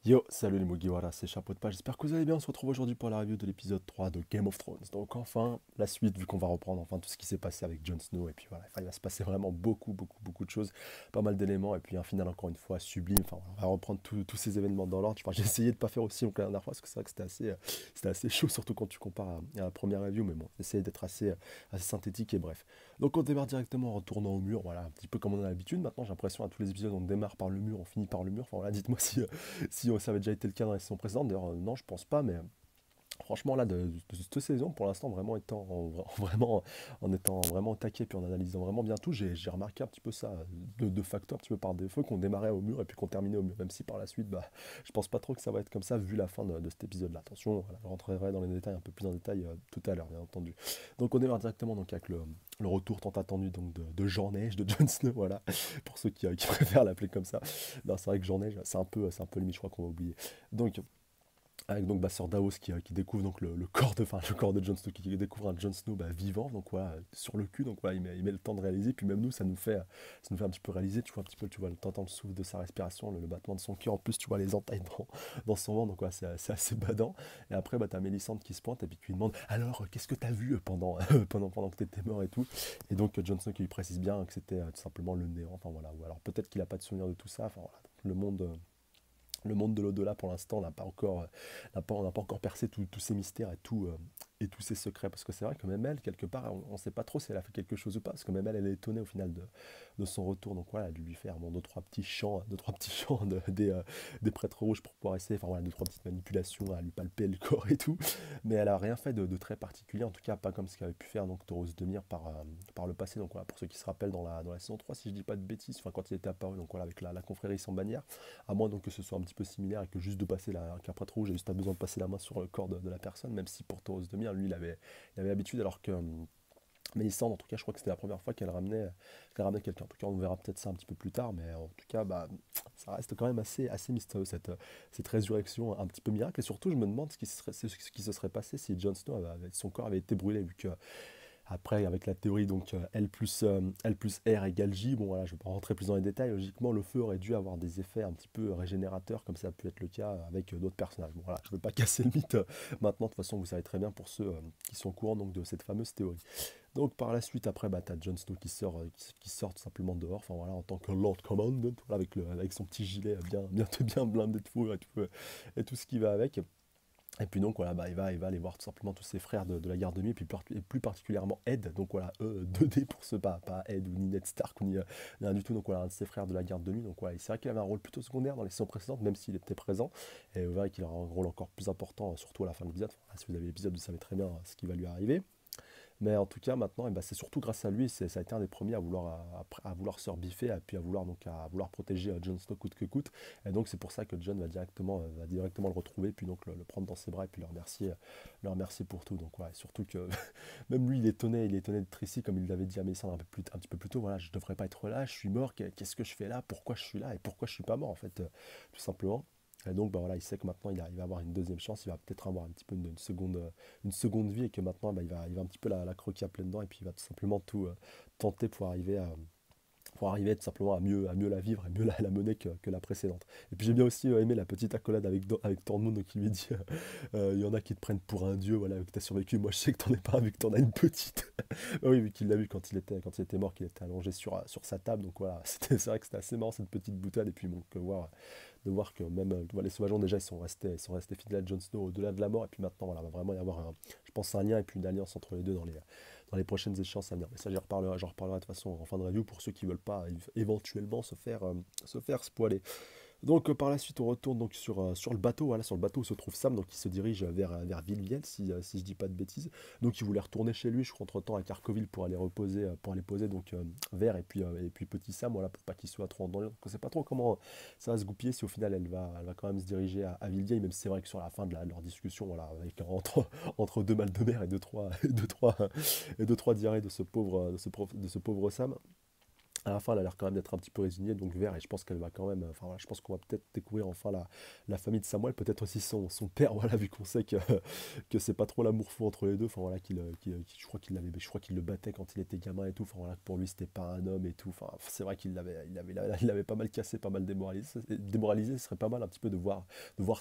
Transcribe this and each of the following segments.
Yo, salut les Mugiwara, c'est Chapeau de Page, j'espère que vous allez bien, on se retrouve aujourd'hui pour la review de l'épisode 3 de Game of Thrones. Donc enfin, la suite, vu qu'on va reprendre enfin tout ce qui s'est passé avec Jon Snow, et puis voilà, enfin, il va se passer vraiment beaucoup de choses, pas mal d'éléments, et puis un final encore une fois sublime, enfin voilà, on va reprendre tous ces événements dans l'ordre. Enfin, j'ai essayé de pas faire aussi long que la dernière fois, parce que c'est vrai que c'était assez chaud, surtout quand tu compares à la première review, mais bon, j'ai essayé d'être assez synthétique et bref. Donc on démarre directement en retournant au mur, voilà, un petit peu comme on a l'habitude. Maintenant j'ai l'impression à tous les épisodes on démarre par le mur, on finit par le mur, enfin voilà, dites-moi si ça avait déjà été le cas dans la saison précédente. D'ailleurs, non, je pense pas, mais franchement, là, de cette saison, pour l'instant, vraiment vraiment, en étant vraiment au taquet, puis en analysant vraiment bien tout, j'ai remarqué un petit peu ça, de facto, un petit peu par défaut, qu'on démarrait au mur et puis qu'on terminait au mur. Même si par la suite, bah, je pense pas trop que ça va être comme ça, vu la fin de cet épisode-là. Attention, voilà, je rentrerai dans les détails, un peu plus en détail tout à l'heure, bien entendu. Donc, on démarre directement donc, avec le retour tant attendu donc, de Jean Neige, de Jon Snow, voilà, pour ceux qui préfèrent l'appeler comme ça. Non, c'est vrai que Jean Neige, c'est un peu limite, je crois qu'on va oublier. Donc, avec donc Sir Davos qui découvre donc le corps enfin, le corps de Jon Snow, qui découvre un Jon Snow vivant, donc voilà, sur le cul, donc voilà, il met le temps de réaliser, puis même nous, ça nous fait un petit peu réaliser, tu vois, un petit peu, tu vois, t'entends le souffle de sa respiration, le battement de son cœur, en plus, tu vois les entailles dans son ventre, donc voilà, c'est assez badant. Et après, t'as Mélisandre qui se pointe, et puis qui lui demande, alors, qu'est-ce que t'as vu pendant que t'étais mort et tout. Et donc, Jon Snow qui lui précise bien que c'était tout simplement le néant, enfin voilà, ou alors peut-être qu'il a pas de souvenir de tout ça, enfin voilà, donc, le monde de l'au-delà, pour l'instant, on n'a pas encore percé tous ces mystères et tous ces secrets. Parce que c'est vrai que même elle, quelque part, on ne sait pas trop si elle a fait quelque chose ou pas. Parce que même elle, elle est étonnée au final de son retour. Donc voilà, de lui faire bon, deux, trois petits chants des prêtres rouges pour pouvoir essayer. Enfin voilà, deux, trois petites manipulations à lui palper le corps et tout. Mais elle a rien fait de très particulier. En tout cas, pas comme ce qu'avait pu faire donc Thoros Demir par le passé. Donc voilà, pour ceux qui se rappellent dans la saison 3, si je dis pas de bêtises, enfin quand il était apparu, donc voilà, avec la confrérie sans bannière. À moins donc que ce soit un petit peu similaire et que juste de passer qu'un prêtre rouge a juste besoin de passer la main sur le corps de la personne, même si pour Tauros de Myr, lui, il avait l'habitude, alors que Mélissandre, en tout cas, je crois que c'était la première fois qu'elle ramenait quelqu'un. En tout cas, on verra peut-être ça un petit peu plus tard, mais en tout cas, ça reste quand même assez mystérieux, cette résurrection un petit peu miracle. Et surtout, je me demande ce qui se serait passé si Jon Snow son corps avait été brûlé, vu que après, avec la théorie, donc L plus R égale J, bon voilà, je ne vais pas rentrer plus dans les détails, logiquement, le feu aurait dû avoir des effets un petit peu régénérateurs, comme ça a pu être le cas avec d'autres personnages. Bon voilà, je ne veux pas casser le mythe maintenant, de toute façon, vous savez très bien pour ceux qui sont au courant donc, de cette fameuse théorie. Donc par la suite, après, tu as Jon Snow qui sort tout simplement dehors, enfin voilà, en tant que Lord Commandant, voilà, avec son petit gilet bien blindé de fourrure et tout ce qui va avec. Et puis donc voilà, il va aller voir tout simplement tous ses frères de la garde de nuit, et plus particulièrement Ed, donc voilà, 2D pour ce pas Ed ou ni Ned Stark ou ni rien du tout, donc voilà, un de ses frères de la garde de nuit, donc voilà, et c'est vrai qu'il avait un rôle plutôt secondaire dans les saisons précédentes, même s'il était présent, et vous verrez qu'il aura un rôle encore plus important, surtout à la fin de l'épisode. Enfin, si vous avez l'épisode, vous savez très bien ce qui va lui arriver. Mais en tout cas, maintenant, c'est surtout grâce à lui, ça a été un des premiers à vouloir se rebiffer, et puis à vouloir protéger Jon Snow coûte que coûte. Et donc, c'est pour ça que Jon va directement le retrouver, puis donc le prendre dans ses bras, et puis le remercier pour tout. Donc, ouais, surtout que même lui, il est étonné d'être ici, comme il l'avait dit à Mélissandre un petit peu plus tôt. Voilà, je devrais pas être là, je suis mort, qu'est-ce que je fais là, pourquoi je suis là, et pourquoi je suis pas mort, en fait, tout simplement. Et donc, voilà, il sait que maintenant, il va avoir une deuxième chance, il va peut-être avoir un petit peu une seconde vie, et que maintenant il va un petit peu la croquer à pleines dents, et puis il va tout simplement tout tenter pour arriver tout simplement à mieux la vivre et mieux la mener que la précédente. Et puis j'ai bien aussi aimé la petite accolade avec Tormund qui lui dit il y en a qui te prennent pour un dieu, voilà, que t'as survécu, moi je sais que t'en es pas un vu que t'en as une petite. Ah oui, vu qu'il l'a vu quand il était mort, qu'il était allongé sur sa table, donc voilà, c'est vrai que c'était assez marrant cette petite boutade, et puis bon, de voir que même tu vois, les sauvageons déjà ils sont restés fidèles à Jon Snow au-delà de la mort, et puis maintenant voilà, va vraiment y avoir je pense un lien et puis une alliance entre les deux dans les prochaines échéances à venir. Mais ça j'en reparlerai de toute façon en fin de review pour ceux qui veulent pas éventuellement se faire spoiler. Donc par la suite, on retourne donc sur le bateau, voilà, sur le bateau où se trouve Sam, donc il se dirige vers Villevielle, si je dis pas de bêtises. Donc il voulait retourner chez lui, je crois, entre-temps à Carcoville pour aller reposer, pour aller poser donc Vert et puis petit Sam, voilà, pour pas qu'il soit trop en danger. Donc on sait pas trop comment ça va se goupiller, si au final elle va quand même se diriger à Villevieille, même si c'est vrai que sur la fin de leur discussion, voilà, entre deux mal de mer et deux trois diarrhées de ce pauvre Sam. À la fin, elle a l'air quand même d'être un petit peu résignée, donc Vert, et je pense qu'elle va quand même, enfin voilà, je pense qu'on va peut-être découvrir enfin la famille de Samuel, peut-être aussi son père, voilà, vu qu'on sait que c'est pas trop l'amour fou entre les deux, enfin voilà, je crois qu'il le battait quand il était gamin et tout, enfin voilà, pour lui c'était pas un homme et tout, enfin c'est vrai il avait pas mal cassé, pas mal démoralisé, ce serait pas mal un petit peu de voir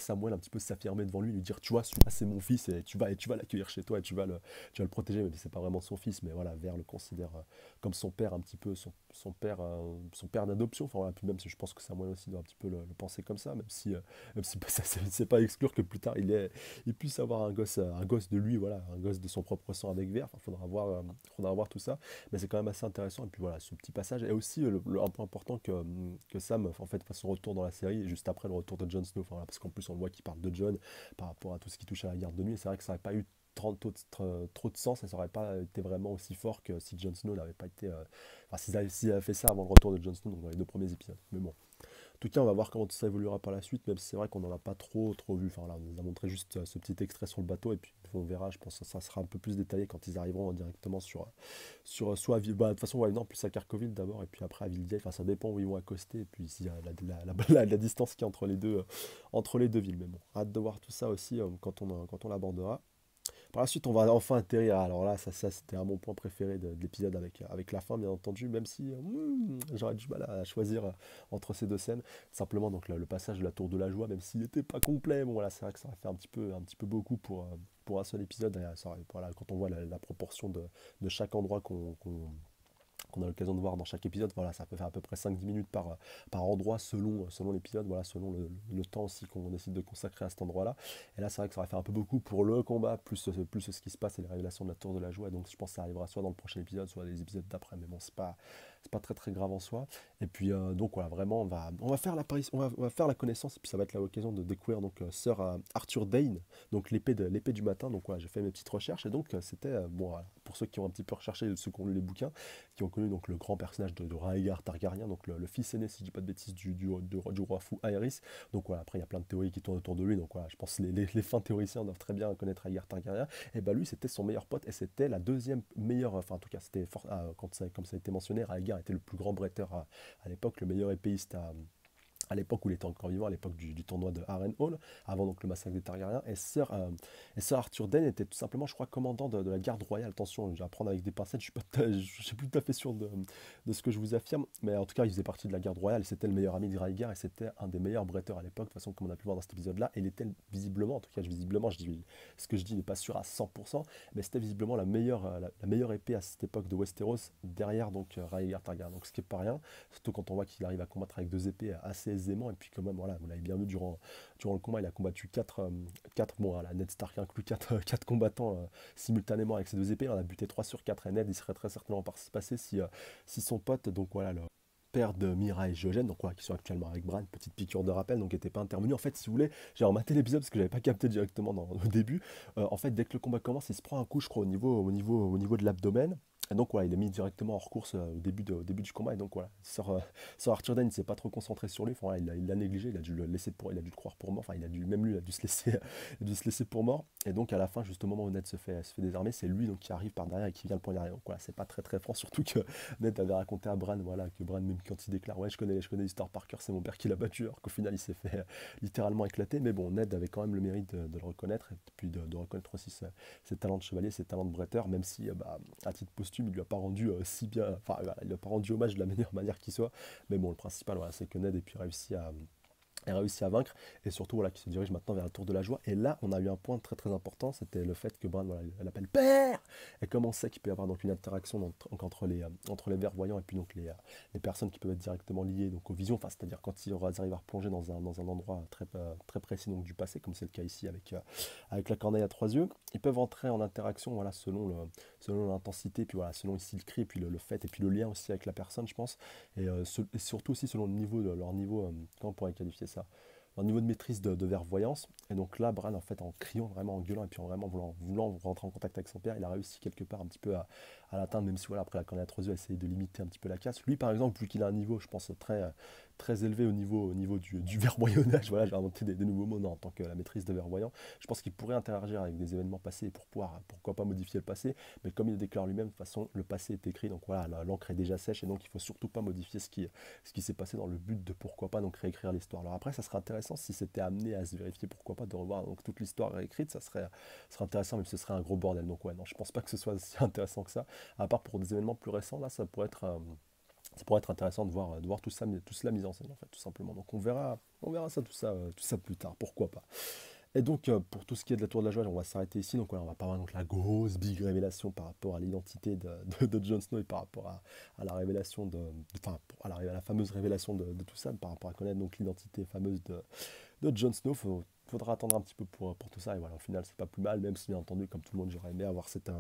Samuel un petit peu s'affirmer devant lui dire, tu vois, celui-là c'est mon fils, et tu vas l'accueillir chez toi, et tu vas le protéger, même si c'est pas vraiment son fils, mais voilà, Vert le considère comme son père un petit peu, son père d'adoption. Enfin, voilà, puis même si je pense que Samuel aussi doit un petit peu le penser comme ça, même si ça, c'est pas à exclure que plus tard il puisse avoir un gosse de lui, voilà, un gosse de son propre sang avec Vert. Enfin, faudra voir tout ça, mais c'est quand même assez intéressant. Et puis voilà, ce petit passage et aussi un point important que Sam en fait fasse son retour dans la série juste après le retour de Jon Snow. Enfin, voilà, parce qu'en plus on le voit qu'il parle de Jon par rapport à tout ce qui touche à la garde de nuit. Et c'est vrai que ça n'aurait pas eu trop de sens, ça n'aurait pas été vraiment aussi fort que si Jon Snow n'avait pas été. Enfin, s'ils avaient fait ça avant le retour de Jon Snow, donc dans les deux premiers épisodes. Mais bon. En tout cas, on va voir comment tout ça évoluera par la suite, même si c'est vrai qu'on n'en a pas trop vu. Enfin là, on nous a montré juste ce petit extrait sur le bateau, et puis on verra, je pense que ça sera un peu plus détaillé quand ils arriveront directement soit à bah, de toute façon, ouais, non, plus à Carcoville d'abord, et puis après à Villedieu. Enfin, ça dépend où ils vont accoster, et puis s'il y a la distance qu'il y a entre les deux villes. Mais bon, hâte de voir tout ça aussi quand on l'abordera. Par la suite, on va enfin atterrir. Alors là, ça c'était un mon point préféré de l'épisode avec la fin, bien entendu, même si j'aurais du mal à choisir entre ces deux scènes. Simplement, donc le passage de la Tour de la Joie, même s'il n'était pas complet, bon voilà, c'est vrai que ça aurait fait un petit peu beaucoup pour un seul épisode. Et, voilà, quand on voit la proportion de chaque endroit qu'on a l'occasion de voir dans chaque épisode. Voilà, ça peut faire à peu près 5-10 minutes par endroit selon l'épisode, voilà, selon le temps aussi qu'on décide de consacrer à cet endroit-là. Et là, c'est vrai que ça va faire un peu beaucoup pour le combat, plus ce qui se passe et les révélations de la Tour de la Joie. Donc je pense que ça arrivera soit dans le prochain épisode, soit les épisodes d'après. Mais bon, c'est pas très grave en soi. Et puis donc voilà, vraiment, on va faire on va faire la connaissance, et puis ça va être l'occasion de découvrir donc Sir Arthur Dayne, donc l'épée du matin. Donc voilà, j'ai fait mes petites recherches, et donc c'était bon, voilà, pour ceux qui ont un petit peu recherché, ceux qui ont lu les bouquins, qui ont connu donc le grand personnage de Rhaegar Targaryen, donc le fils aîné, si je dis pas de bêtises, du roi fou Aerys. Donc voilà, après il y a plein de théories qui tournent autour de lui, donc voilà, je pense que les fins théoriciens doivent très bien connaître Rhaegar Targaryen. Et bah lui, c'était son meilleur pote, et c'était la deuxième meilleure, enfin en tout cas, c'était comme ça a été mentionné, Rhaegar était le plus grand bretteur à l'époque, le meilleur épéiste à l'époque où il était encore vivant, à l'époque du tournoi de Harrenhal, avant donc le massacre des Targaryens. Et Sir Arthur Dayne était tout simplement, je crois, commandant de la garde royale. Attention, je vais apprendre avec des pincettes, je suis plus tout à fait sûr de ce que je vous affirme, mais en tout cas, il faisait partie de la garde royale, et c'était le meilleur ami de Rhaegar, et c'était un des meilleurs bretteurs à l'époque, de toute façon, comme on a pu voir dans cet épisode-là. Et il était visiblement, en tout cas, je dis, ce que je dis n'est pas sûr à 100%, mais c'était visiblement la meilleure épée à cette époque de Westeros, derrière donc Rhaegar Targaryen. Donc ce qui est pas rien, surtout quand on voit qu'il arrive à combattre avec deux épées assez aisément. Et puis quand même, voilà, vous l'avez bien vu durant le combat, il a combattu quatre bon, voilà, Ned Stark inclut, quatre combattants simultanément avec ses deux épées. Il en a buté 3 sur 4, et Ned, il serait très certainement passé si son pote, donc voilà, le père de Mira et Geogène, donc voilà, qui sont actuellement avec Bran, petite piqûre de rappel, donc n'était pas intervenu. En fait, si vous voulez, j'ai rematé l'épisode parce que j'avais pas capté directement au début. En fait, dès que le combat commence, il se prend un coup, je crois, au niveau de l'abdomen. Et donc voilà, il est mis directement hors course au début du combat. Et donc voilà, Sir Arthur Dayne ne s'est pas trop concentré sur lui. Enfin, voilà, il l'a négligé, il a dû le laisser il a dû le croire pour mort. Enfin, même lui, il a dû se laisser, il a dû se laisser pour mort. Et donc à la fin, juste au moment où Ned se fait désarmer, c'est lui donc qui arrive par derrière et qui vient le poignarder. Donc voilà, c'est pas très franc, surtout que Ned avait raconté à Bran, voilà, que Bran, même quand il déclare, ouais, je connais l'histoire par cœur, c'est mon père qui l'a battu, alors qu'au final, il s'est fait littéralement éclater. Mais bon, Ned avait quand même le mérite de le reconnaître, et puis de reconnaître aussi ses talents de chevalier, ses talents de bretteur, même si, bah, à titre posthume, il lui a pas rendu si bien, enfin, voilà, il lui a pas rendu hommage de la meilleure manière qui soit. Mais bon, le principal, voilà, c'est que Ned ait pu réussi à vaincre, et surtout voilà, qui se dirige maintenant vers la Tour de la Joie. Et là, on a eu un point très important, c'était le fait que Bran, voilà, elle appelle père, et comme on sait qu'il peut y avoir donc une interaction entre les verts-voyants et puis donc les personnes qui peuvent être directement liées donc aux visions, enfin, c'est-à-dire quand ils arrivent à replonger dans un endroit très précis donc du passé, comme c'est le cas ici avec la corneille à trois yeux, ils peuvent entrer en interaction, voilà, selon l'intensité, puis voilà, selon ici le cri, et puis le fait, et puis le lien aussi avec la personne, je pense, et surtout aussi selon leur niveau, comment on pourrait qualifier ça, leur niveau de maîtrise de vervoyance. Et donc là, Bran, en fait, en criant, vraiment en gueulant, et puis en vraiment voulant rentrer en contact avec son père, il a réussi quelque part un petit peu à l'atteindre, même si voilà, après la cornée à 3 yeux a essayé de limiter un petit peu la casse. Lui par exemple, vu qu'il a un niveau, je pense, très élevé au niveau du verboyonnage, voilà, j'ai inventé des nouveaux mots non, en tant que la maîtrise de verboyant, je pense qu'il pourrait interagir avec des événements passés pour pouvoir, pourquoi pas modifier le passé, mais comme il le déclare lui-même, de toute façon, le passé est écrit, donc voilà, l'encre est déjà sèche, et donc il faut surtout pas modifier ce qui s'est passé dans le but de pourquoi pas donc réécrire l'histoire. Alors après, ça serait intéressant si c'était amené à se vérifier, pourquoi pas de revoir donc toute l'histoire réécrite, ça serait intéressant, mais ce serait un gros bordel. Donc ouais, non, je pense pas que ce soit si intéressant que ça, à part pour des événements plus récents, là, ça pourrait être intéressant de voir tout cela mis en scène, en fait, tout simplement. Donc on verra ça, tout ça plus tard, pourquoi pas. Et donc, pour tout ce qui est de la Tour de la Joie, on va s'arrêter ici. Donc, voilà, on va pas voir donc, la grosse big révélation par rapport à l'identité de Jon Snow et par rapport à la révélation enfin, à la fameuse révélation de tout ça, par rapport à connaître donc l'identité fameuse de Jon Snow. Faudra attendre un petit peu pour tout ça. Et voilà, au final, c'est pas plus mal, même si, bien entendu, comme tout le monde, j'aurais aimé avoir cette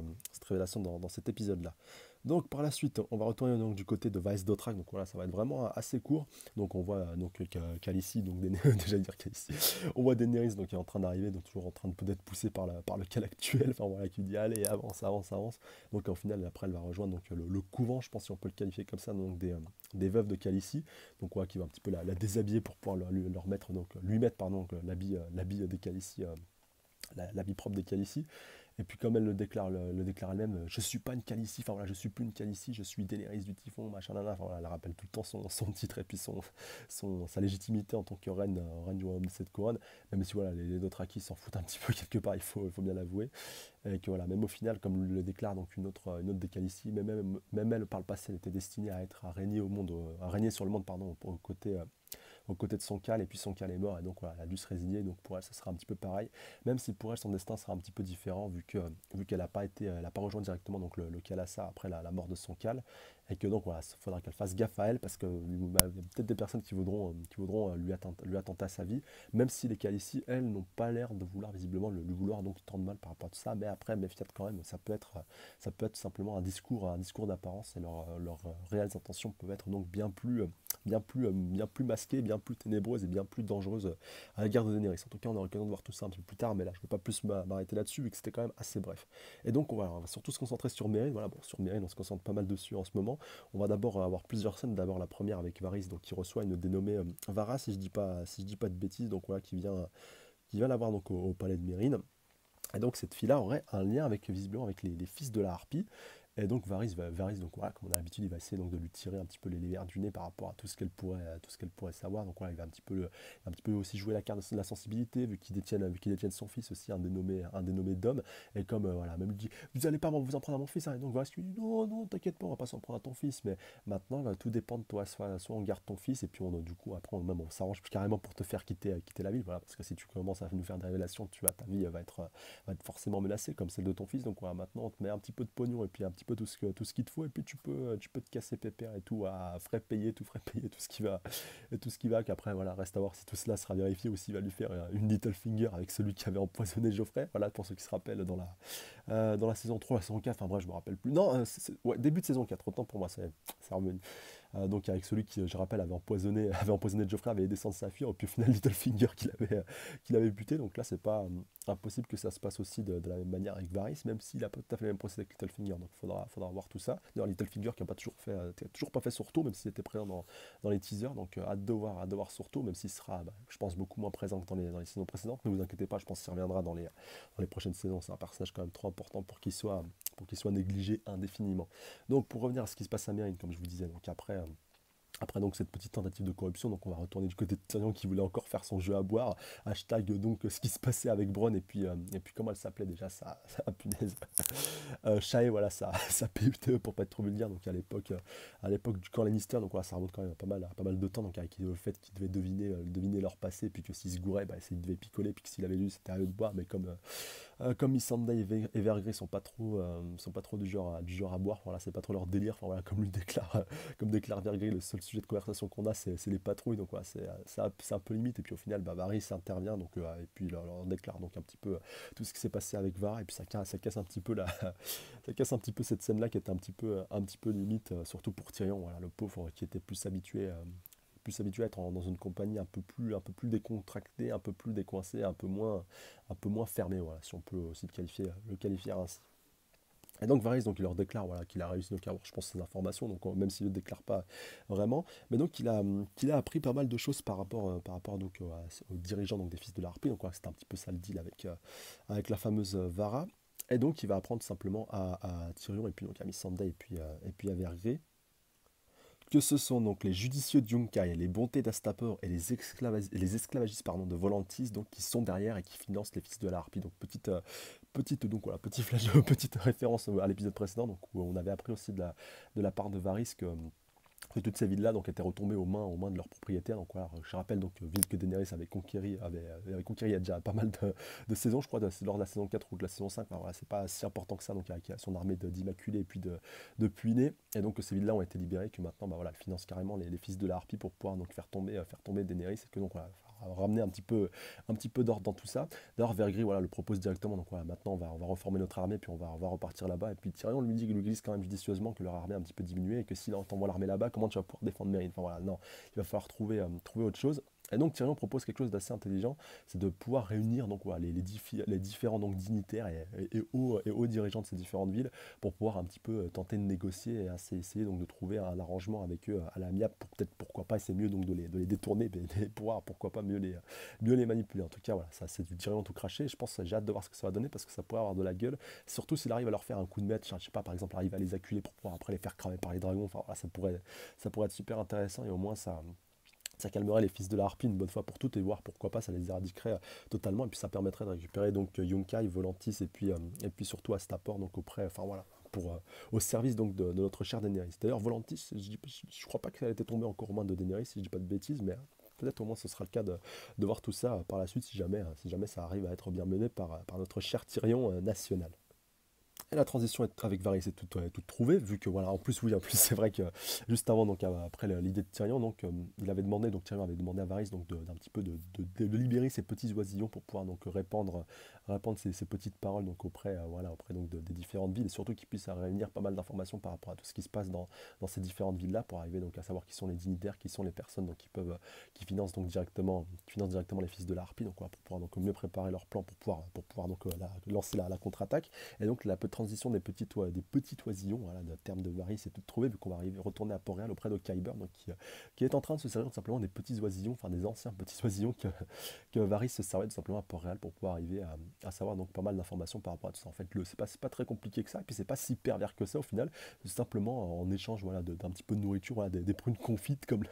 révélation dans cet épisode-là. Donc par la suite, on va retourner donc du côté de Vice Dothrak. Donc voilà, ça va être vraiment assez court. Donc on voit donc Khaleesi, donc déjà dire Khaleesi. On voit Daenerys donc qui est en train d'arriver, donc toujours en train de peut-être poussé par le cal actuel. Enfin voilà, qui dit allez avance, avance, avance. Donc au final après elle va rejoindre donc le couvent, je pense si on peut le qualifier comme ça, donc des veuves de Khaleesi. Donc voilà, qui va un petit peu la déshabiller pour pouvoir leur mettre donc lui mettre pardon donc, l'habit des Khaleesi. L'habit propre des Khaleesi. Et puis comme elle le déclare elle-même, je suis pas une Khaleesi, enfin voilà, je suis plus une Khaleesi, je suis Daenerys du Typhon, machin, nana. Enfin voilà, elle rappelle tout le temps son titre et puis sa légitimité en tant que reine du royaume de cette couronne. Même si voilà, les Dothraki s'en foutent un petit peu quelque part, il faut bien l'avouer. Et que voilà, même au final, comme le déclare donc une autre des Khaleesi, même elle par le passé, elle était destinée à régner au monde, à régner sur le monde, pardon, aux côtés de son Cal, et puis son Cal est mort, et donc voilà, elle a dû se résigner, donc pour elle, ça sera un petit peu pareil, même si pour elle, son destin sera un petit peu différent, vu qu'elle n'a pas elle a pas rejoint directement donc le Khalassa après la mort de son Cal, et que donc voilà, il faudra qu'elle fasse gaffe à elle, parce que bah, il y a peut-être des personnes qui voudront lui attenter à sa vie, même si les Khaleesi, elles, n'ont pas l'air de vouloir visiblement lui vouloir donc tant de mal par rapport à tout ça, mais après, méfiat quand même, ça peut être simplement un discours d'apparence, et leurs réelles intentions peuvent être donc bien plus masquée, bien plus ténébreuse et bien plus dangereuse à la guerre de Daenerys. En tout cas, on aura l'occasion de voir tout ça un peu plus tard, mais là, je ne vais pas plus m'arrêter là-dessus, vu que c'était quand même assez bref. Et donc, on va surtout se concentrer sur Meereen. Voilà, bon, sur Meereen, on se concentre pas mal dessus en ce moment. On va d'abord avoir plusieurs scènes. D'abord, la première avec Varys, donc qui reçoit une dénommée Vara, si je dis pas de bêtises, donc voilà, qui vient la voir donc au palais de Meereen. Et donc cette fille-là aurait un lien avec visiblement avec les fils de la harpie. Et donc Varys donc voilà, comme on a l'habitude, il va essayer donc de lui tirer un petit peu les verres du nez par rapport à tout ce qu'elle pourrait savoir. Donc voilà, il va un petit peu aussi jouer la carte de la sensibilité, vu qu'ils détiennent son fils aussi, un dénommé Dom. Et comme voilà, même lui dit, vous allez pas vous en prendre à mon fils, hein. Et donc Varys lui dit, non, non, t'inquiète pas, on va pas s'en prendre à ton fils, mais maintenant tout dépend de toi, soit on garde ton fils, et puis du coup après on s'arrange carrément pour te faire quitter la ville, voilà, parce que si tu commences à nous faire des révélations, ta vie va être forcément menacée comme celle de ton fils. Donc voilà, maintenant on te met un petit peu de pognon et puis un petit peu tout ce qu'il te faut, et puis tu peux te casser pépère et tout à tout frais payer, tout ce qui va, qu'après voilà, reste à voir si tout cela sera vérifié ou s'il va lui faire une little finger avec celui qui avait empoisonné Geoffrey, voilà, pour ceux qui se rappellent dans la saison 3, la saison 4, enfin bref, je me rappelle plus. Non, ouais, début de saison 4, autant pour moi, c'est revenu. Donc avec celui qui, je rappelle, avait empoisonné Geoffrey, avait aidé Sansa à fuir, et puis au final Littlefinger qu'il avait buté. Donc là, c'est pas impossible que ça se passe aussi de la même manière avec Varys, même s'il a pas tout à fait le même procédé avec Littlefinger. Donc faudra voir tout ça. D'ailleurs, Littlefinger qui a toujours pas fait son retour, même s'il était présent dans les teasers. Donc hâte de voir son retour, même s'il sera, bah, je pense, beaucoup moins présent que dans les saisons précédentes. Ne vous inquiétez pas, je pense qu'il reviendra dans les prochaines saisons. C'est un personnage quand même trop important pour qu'il soit négligé indéfiniment. Donc pour revenir à ce qui se passe à Meereen, comme je vous disais, donc après donc cette petite tentative de corruption, donc on va retourner du côté de Tyrion qui voulait encore faire son jeu à boire. Hashtag donc ce qui se passait avec Bronn, et puis comment elle s'appelait déjà, ça punaise. Shae, voilà, sa PUTE pour pas être trop vulgaire, donc à l'époque du camp Lannister, donc voilà, ça remonte quand même à pas mal de temps, donc avec le fait qu'il devait deviner leur passé, puis que s'il se gourait, bah, il devait picoler, puis que s'il avait lu, c'était à eux de boire, mais comme Missandei et Vergrey sont pas trop du genre à boire, voilà, c'est pas trop leur délire, enfin, voilà, comme déclare Vergrey, le seul sujet de conversation qu'on a, c'est les patrouilles, donc voilà, c'est un peu limite, et puis au final, bah, Varys intervient, donc, et puis leur déclare donc un petit peu tout ce qui s'est passé avec Var, et puis ça casse un petit peu ça casse un petit peu cette scène-là qui était un petit peu limite, surtout pour Tyrion, voilà, le pauvre qui était plus habitué à être dans une compagnie un peu plus décontractée, un peu plus décoincée, un peu moins fermée, voilà, si on peut aussi le qualifier ainsi. Et donc Varys, donc, il leur déclare voilà, qu'il a réussi donc, à avoir, je pense, ces informations, donc, même s'il ne le déclare pas vraiment, mais donc qu'il a appris pas mal de choses par rapport donc, aux dirigeants donc, des Fils de la Harpie, donc voilà, c'était un petit peu ça le deal avec la fameuse Vara. Et donc il va apprendre simplement à Tyrion et puis donc à Missandei et puis à Vergray que ce sont donc les judicieux de Yunkai, les bontés d'Astapor et les esclavagistes pardon, de Volantis donc, qui sont derrière et qui financent les Fils de la Harpie. Donc petite donc voilà, petit flash, petite référence à l'épisode précédent donc, où on avait appris aussi de la part de Varys que toutes ces villes-là donc étaient retombées aux mains de leurs propriétaires. Donc voilà, je rappelle donc ville que Daenerys avait conquéri il y a déjà pas mal de saisons, je crois, lors de la saison 4 ou de la saison 5. Enfin, voilà, c'est pas si important que ça, donc avec son armée d'immaculés et puis de puinés. Et donc que ces villes-là ont été libérées, que maintenant bah, voilà, elles financent carrément les fils de la harpie pour pouvoir donc faire tomber Daenerys et que donc voilà, ramener un petit peu d'ordre dans tout ça. D'ailleurs, Vergris voilà, le propose directement. Donc voilà, maintenant on va reformer notre armée, puis on va repartir là-bas. Et puis Tyrion lui glisse quand même judicieusement que leur armée a un petit peu diminué et que si t'envoies l'armée là-bas, comment tu vas pouvoir défendre Mérine? Enfin voilà, non, il va falloir trouver autre chose. Et donc Tyrion propose quelque chose d'assez intelligent, c'est de pouvoir réunir donc, voilà, les différents donc, dignitaires et hauts dirigeants de ces différentes villes pour pouvoir un petit peu tenter de négocier et essayer donc, de trouver un arrangement avec eux à l'amiable pour peut-être pourquoi pas, c'est mieux donc de les détourner, mais de pouvoir pourquoi pas mieux les manipuler. En tout cas, voilà, ça c'est du Tyrion tout craché. Je pense que j'ai hâte de voir ce que ça va donner parce que ça pourrait avoir de la gueule. Surtout s'il arrive à leur faire un coup de maître, je sais pas, par exemple, arrive à les acculer pour pouvoir après les faire cramer par les dragons. Enfin, voilà, ça pourrait être super intéressant et au moins ça calmerait les fils de la harpie une bonne fois pour toutes et voir pourquoi pas ça les éradiquerait totalement et puis ça permettrait de récupérer donc Yunkai, Volantis et puis surtout Astapor donc auprès, enfin voilà, au service donc de notre cher Daenerys. D'ailleurs Volantis, je crois pas qu'elle ait été tombée encore aux mains de Daenerys si je dis pas de bêtises, mais peut-être au moins ce sera le cas de voir tout ça par la suite si jamais ça arrive à être bien mené par notre cher Tyrion national. Et la transition avec Varys est toute trouvée, vu que voilà, en plus oui, en plus c'est vrai que juste avant, donc après l'idée de Tyrion, donc Tyrion avait demandé à Varys donc d'un petit peu de libérer ses petits oisillons pour pouvoir donc répandre ces petites paroles donc auprès donc des différentes villes et surtout qu'ils puissent réunir pas mal d'informations par rapport à tout ce qui se passe dans ces différentes villes là pour arriver donc à savoir qui sont les dignitaires, qui sont les personnes donc qui financent directement les fils de la harpie donc voilà, pour pouvoir donc mieux préparer leur plan pour pouvoir donc lancer la contre-attaque. Et donc la transition des petits oisillons, voilà, le terme de Varys est tout trouvé, vu qu'on va retourner à Port-Réal auprès de Qyburn, donc qui est en train de se servir tout simplement des petits oisillons, enfin des anciens petits oisillons que Varys se servait tout simplement à Port-Réal pour pouvoir arriver à savoir donc pas mal d'informations par rapport à tout ça. En fait, c'est pas très compliqué que ça, et puis c'est pas si pervers que ça au final, c'est simplement en échange voilà, d'un petit peu de nourriture, voilà, des prunes confites comme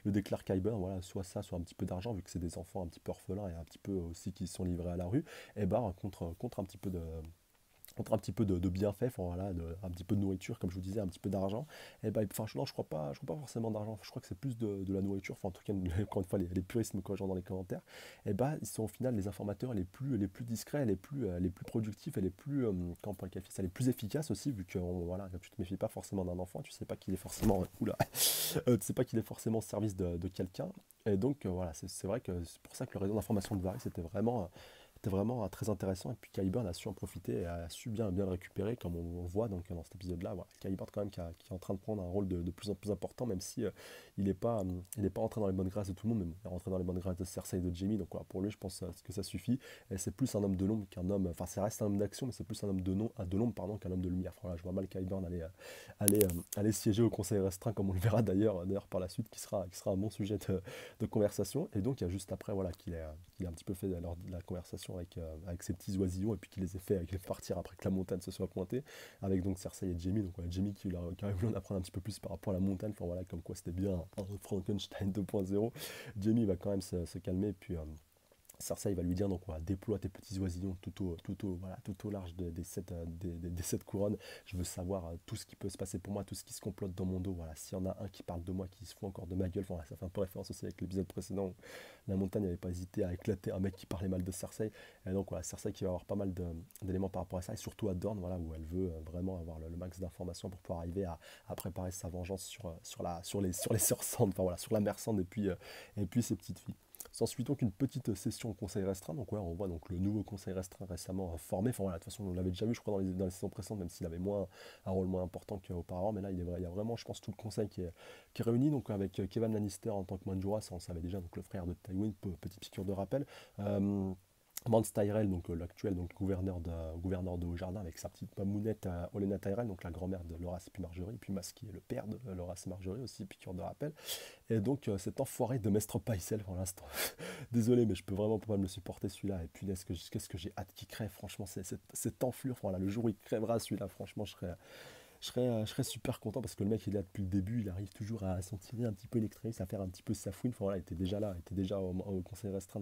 le déclare Qyburn, voilà, soit ça, soit un petit peu d'argent, vu que c'est des enfants un petit peu orphelins et un petit peu aussi qui sont livrés à la rue, et bah contre un petit peu de bienfaits, enfin, voilà, un petit peu de nourriture, comme je vous disais, un petit peu d'argent. Et bah, enfin, non, je crois pas forcément d'argent, je crois que c'est plus de la nourriture, enfin, en tout cas, encore une fois, les puristes me corrigeront dans les commentaires. Et bah, ils sont au final les informateurs les plus discrets, les plus productifs et comment on pourrait qualifier ça, les plus efficaces aussi, vu que voilà, tu te méfies pas forcément d'un enfant, tu sais pas qu'il est forcément, oula, tu sais pas qu'il est forcément au service de quelqu'un. Et donc, voilà, c'est vrai que c'est pour ça que le réseau d'information de Varys c'était vraiment très intéressant et puis Qyburn a su en profiter et a su bien le récupérer comme on voit donc dans cet épisode-là. Voilà. Qyburn quand même qui est en train de prendre un rôle de plus en plus important même si il n'est pas rentré dans les bonnes grâces de tout le monde, mais bon, il est rentré dans les bonnes grâces de Cersei et de Jaime, donc voilà, pour lui je pense que ça suffit. Et c'est plus un homme de l'ombre qu'un homme, enfin ça reste un homme d'action mais c'est plus un homme de l'ombre pardon qu'un homme de lumière. Enfin, voilà, je vois mal Qyburn aller siéger au conseil restreint comme on le verra d'ailleurs par la suite qui sera un bon sujet de conversation. Et donc il y a juste après voilà qu'il a un petit peu fait la conversation avec ses petits oisillons et puis qu'il les ait fait partir après que la montagne se soit pointée avec donc Cersei et Jaime. Donc voilà, Jaime qui a voulu en apprendre un petit peu plus par rapport à la montagne. Enfin voilà, comme quoi c'était bien un Frankenstein 2.0. Jaime va quand même se calmer et puis Cersei va lui dire donc voilà, déploie tes petits oisillons tout au large des sept couronnes. Je veux savoir tout ce qui peut se passer pour moi, tout ce qui se complote dans mon dos. Voilà, s'il y en a un qui parle de moi, qui se fout encore de ma gueule, enfin, voilà, ça fait un peu référence aussi avec l'épisode précédent où la montagne n'avait pas hésité à éclater un mec qui parlait mal de Cersei. Et donc voilà, Cersei qui va avoir pas mal d'éléments par rapport à ça, et surtout à Dorne, voilà, où elle veut vraiment avoir le max d'informations pour pouvoir arriver à préparer sa vengeance sur les sœurs Sand, enfin voilà, sur la mère Sand et puis ses petites filles. S'ensuit donc une petite session au conseil restreint. Donc ouais, on voit donc le nouveau conseil restreint récemment formé. Enfin voilà, de toute façon on l'avait déjà vu je crois dans les saisons précédentes, même s'il avait un rôle moins important qu'auparavant. Mais là il y a vraiment je pense tout le conseil qui est réuni. Donc avec Kevan Lannister en tant que Manjura, ça on savait déjà, donc le frère de Tywin, petite piqûre de rappel. Mance Tyrell, donc l'actuel donc gouverneur de Haut-Jardin, avec sa petite mamounette Olenna Tyrell, donc la grand-mère de Loras et puis Marjorie, et puis Mas qui est le père de Loras et Marjorie aussi, piqûre de rappel. Et donc cet enfoiré de Mestre Paisel pour l'instant. Désolé, mais je peux vraiment pas me le supporter celui-là. Et puis qu'est-ce que j'ai hâte qu'il crève, franchement, cette enflure. Voilà, le jour où il crèvera celui-là, franchement, je serais super content parce que le mec il est là depuis le début, il arrive toujours à s'en tirer un petit peu l'extrémiste, à faire un petit peu sa fouine. Enfin, voilà, il était déjà là, il était déjà au conseil restreint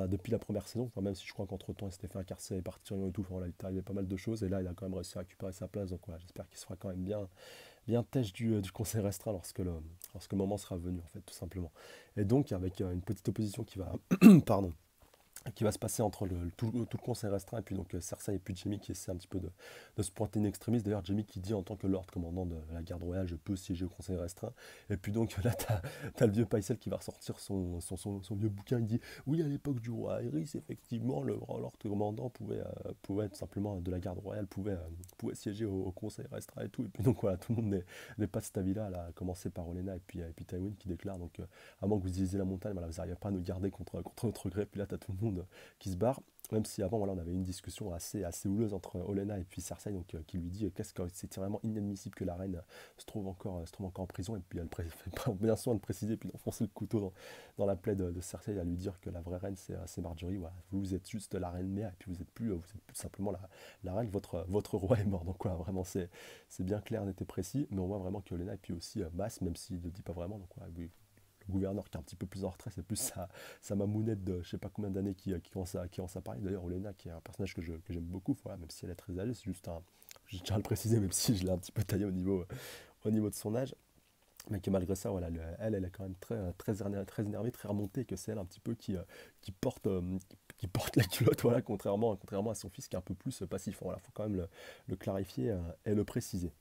depuis la première saison. Enfin, même si je crois qu'entre-temps il s'était fait incarcérer par Tyrion et tout, enfin, voilà, il est arrivé pas mal de choses et là il a quand même réussi à récupérer sa place. Donc voilà, j'espère qu'il sera quand même bien têche du conseil restreint lorsque le moment sera venu en fait tout simplement. Et donc avec une petite opposition qui va pardon qui va se passer entre tout le conseil restreint et puis donc Cersei et puis Jaime qui essaie un petit peu de se pointer une extrémiste. D'ailleurs, Jaime qui dit en tant que Lord commandant de la garde royale, je peux siéger au conseil restreint. Et puis donc là, t'as le vieux Pycelle qui va ressortir son vieux bouquin. Il dit oui, à l'époque du roi Aerys, effectivement, le grand Lord commandant pouvait tout simplement de la garde royale, pouvait siéger au conseil restreint et tout. Et puis donc voilà, tout le monde n'est pas de cet avis-là, là, à commencer par Olenna et puis Tywin qui déclare donc à moins que vous utilisiez la montagne, voilà, vous n'arrivez pas à nous garder contre notre gré. Puis là, t'as tout le monde qui se barre. Même si avant, voilà, on avait une discussion assez houleuse entre Olenna et puis Cersei, donc, qui lui dit qu'est-ce que c'est vraiment inadmissible que la reine se trouve encore en prison. Et puis elle fait bien soin de préciser, puis d'enfoncer le couteau dans la plaie de Cersei, à lui dire que la vraie reine, c'est Marjorie. Voilà, vous êtes juste la reine mère, et puis vous êtes plus simplement la reine, votre roi est mort. Donc voilà, vraiment, c'est bien clair, net et précis. Mais on voit vraiment que Olenna, et puis aussi Mass, même s'il ne le dit pas vraiment, donc voilà, oui, le gouverneur qui est un petit peu plus en retrait, c'est plus sa mamounette de je sais pas combien d'années qui commence à parler. D'ailleurs, Olenna, qui est un personnage que j'aime beaucoup, voilà, même si elle est très âgée, c'est juste un. Je tiens à le préciser, même si je l'ai un petit peu taillé au niveau de son âge. Mais que malgré ça, voilà, elle est quand même très énervée, très remontée, et que c'est elle un petit peu qui porte, qui porte la culotte, voilà, contrairement à son fils qui est un peu plus passif. Voilà, faut quand même le clarifier et le préciser.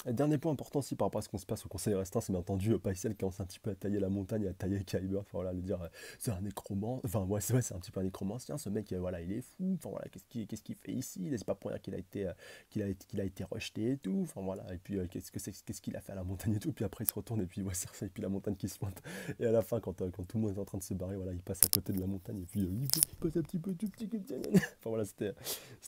Et dernier point important aussi par rapport à ce qu'on se passe au conseil restreint, c'est bien entendu Pycelle qui commence un petit peu à tailler la montagne, à tailler Kyber, enfin voilà, le dire c'est un nécromant, enfin ouais c'est vrai, c'est un petit peu un nécromancien, ce mec voilà il est fou, enfin voilà qu'est-ce qu'il fait ici, c'est pas pour rien qu'il a été rejeté et tout, enfin voilà, et puis qu'est-ce qu'il a fait à la montagne et tout, puis après il se retourne et puis il voit Cersei et puis la montagne qui se pointe, et à la fin quand tout le monde est en train de se barrer, voilà il passe à côté de la montagne et puis il passe un petit peu tout petit, enfin voilà c'était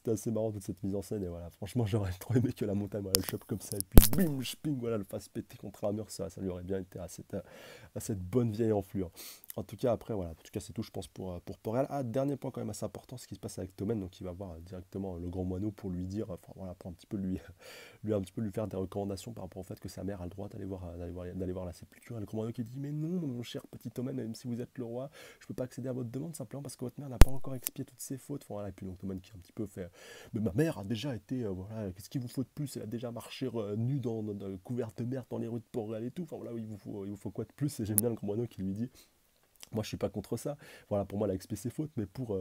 assez marrant toute cette mise en scène et voilà franchement j'aurais trop aimé que la montagne voilà, le chope comme ça et puis bim sping voilà le fasse péter contre un mur, ça lui aurait bien été à cette bonne vieille enflure. En tout cas après voilà, en tout cas c'est tout je pense pour Porel. Ah, dernier point quand même assez important, ce qui se passe avec Tommen, donc il va voir directement le grand moineau pour lui dire enfin voilà pour un petit peu lui un petit peu lui faire des recommandations par rapport au fait que sa mère a le droit d'aller voir la sépulture. Et le grand moineau qui dit mais non mon cher petit Tommen, même si vous êtes le roi, je peux pas accéder à votre demande simplement parce que votre mère n'a pas encore expié toutes ses fautes. Enfin, voilà, et puis donc Tommen qui a un petit peu fait mais ma mère a déjà été, voilà, qu'est-ce qu'il vous faut de plus? Elle a déjà marché nue couverte de merde dans les rues de Port-Réal et tout. Enfin voilà, il vous faut quoi de plus? Et j'aime bien le grand moineau qui lui dit moi, je suis pas contre ça. Voilà, pour moi, elle a expié ses fautes, mais pour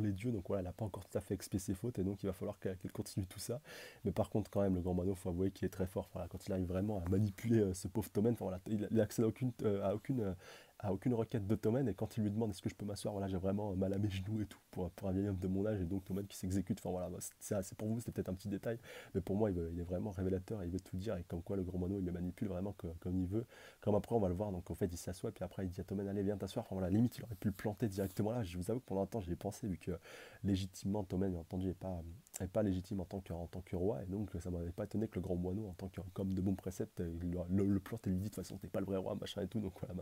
les dieux, donc voilà, elle n'a pas encore tout à fait expié ses fautes, et donc il va falloir qu'elle continue tout ça. Mais par contre, quand même, le grand moineau, faut avouer qu'il est très fort. Voilà, quand il arrive vraiment à manipuler ce pauvre Tommen, enfin, voilà, il accède à aucune requête de Tommen, et quand il lui demande est-ce que je peux m'asseoir, voilà, j'ai vraiment mal à mes genoux et tout, pour un vieil homme de mon âge, et donc Tommen qui s'exécute. Enfin voilà, bah, c'est pour vous, c'était peut-être un petit détail, mais pour moi, il est vraiment révélateur, il veut tout dire, et comme quoi le grand moineau, il le manipule vraiment comme il veut. Comme après, on va le voir, donc en fait, il s'assoit, puis après, il dit à Tommen, allez, viens t'asseoir. Enfin voilà, limite, il aurait pu le planter directement là. Je vous avoue que pendant un temps, j'y ai pensé, vu que légitimement, Tommen, bien entendu, n'est pas légitime en tant que roi, et donc ça m'avait pas étonné que le grand moineau, en tant que comme de bon précepte, il le plante et lui dit de toute façon, t'es pas le vrai roi, machin et tout, donc voilà,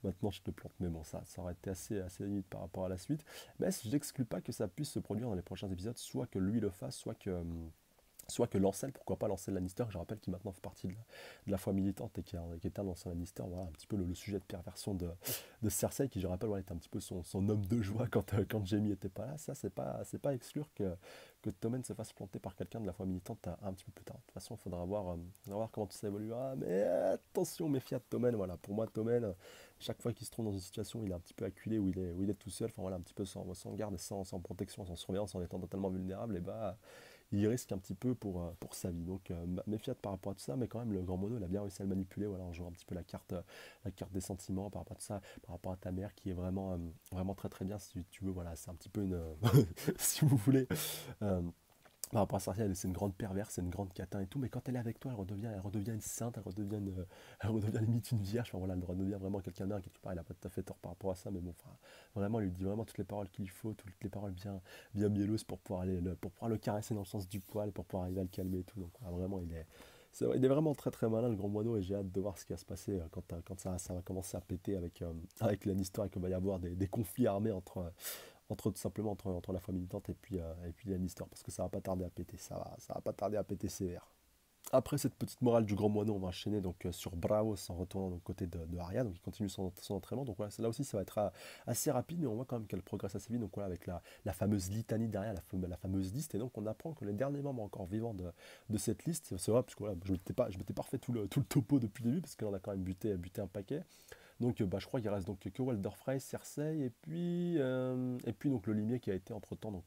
maintenant je te plante. Mais bon, ça aurait été assez limite par rapport à la suite. Mais je n'exclus pas que ça puisse se produire dans les prochains épisodes, soit que lui le fasse, soit que Lancel, pourquoi pas Lancel Lannister, je rappelle qu'il maintenant fait partie de la foi militante et qui est un ancien Lannister, voilà un petit peu le sujet de perversion de Cersei, qui je rappelle voilà, était un petit peu son homme de joie quand Jaime était pas là. Ça c'est pas exclure que Tommen se fasse planter par quelqu'un de la foi militante un petit peu plus tard. De toute façon, faudra voir comment tout ça évoluera, mais attention, méfiat de Tommen, voilà, pour moi Tommen, chaque fois qu'il se trouve dans une situation, il est un petit peu acculé, où il est tout seul, enfin voilà, un petit peu sans garde et sans protection, sans surveillance, en étant totalement vulnérable, et bah il risque un petit peu pour sa vie. Donc méfiat par rapport à tout ça, mais quand même le grand mono il a bien réussi à le manipuler, voilà, en jouant un petit peu la carte des sentiments par rapport à tout ça, par rapport à ta mère qui est vraiment très très bien si tu veux, voilà, c'est un petit peu une si vous voulez. euh, par rapport à Cersei, c'est une grande perverse, c'est une grande catin et tout, mais quand elle est avec toi, elle redevient une sainte, elle redevient limite une vierge. Enfin voilà, elle redevient vraiment quelqu'un de bien, quelque part. Elle a pas tout à fait tort par rapport à ça, mais bon, enfin, vraiment, elle lui dit vraiment toutes les paroles qu'il faut, toutes les paroles bien, bien mielleuses pour pouvoir pour pouvoir le caresser dans le sens du poil, pour pouvoir arriver à le calmer et tout. Donc voilà, vraiment, il est vraiment très très malin le grand moineau et j'ai hâte de voir ce qui va se passer quand ça va commencer à péter avec Lannister et qu'il va y avoir des conflits armés entre tout simplement entre la famille militante et puis Lannister parce que ça va pas tarder à péter, ça va pas tarder à péter sévère. Après cette petite morale du grand moineau, on va enchaîner donc sur Braavos en retournant donc, côté de Arya, donc il continue son entraînement. Donc voilà, là aussi ça va être assez rapide, mais on voit quand même qu'elle progresse assez vite. Donc voilà, avec la fameuse litanie derrière, la fameuse liste, et donc on apprend que les derniers membres encore vivants de cette liste, c'est vrai, parce que voilà, je m'étais pas refait tout le topo depuis le début, parce qu'on a quand même buté un paquet. Donc bah, je crois qu'il reste donc que Walder Frey, Cersei et puis donc le limier qui a été entre-temps donc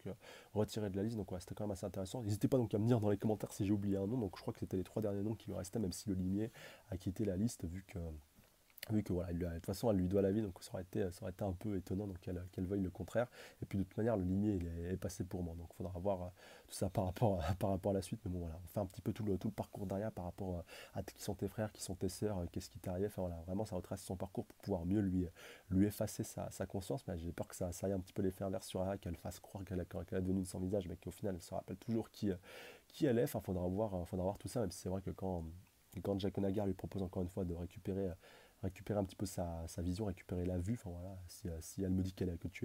retiré de la liste. Donc ouais, c'était quand même assez intéressant. N'hésitez pas donc à me dire dans les commentaires si j'ai oublié un nom. Donc je crois que c'était les trois derniers noms qui lui restaient, même si le limier a quitté la liste vu que voilà, de toute façon elle lui doit la vie, donc ça aurait été un peu étonnant donc qu'elle veuille le contraire. Et puis de toute manière le limier est passé pour moi, donc il faudra voir tout ça par rapport à la suite. Mais bon voilà, on fait un petit peu tout le parcours d'Arya par rapport à qui sont tes frères, qui sont tes sœurs, qu'est-ce qui t'est arrivé. Enfin voilà, vraiment ça retrace son parcours pour pouvoir mieux lui effacer sa conscience. Mais j'ai peur que ça aille un petit peu l'effet inverse sur Arya, qu'elle fasse croire qu'elle est devenue sans visage, mais qu'au final elle se rappelle toujours qui elle est. Enfin faudra voir tout ça, même si c'est vrai que quand Jack Nagar lui propose encore une fois de récupérer un petit peu sa vision, récupérer la vue. Enfin voilà, si elle me dit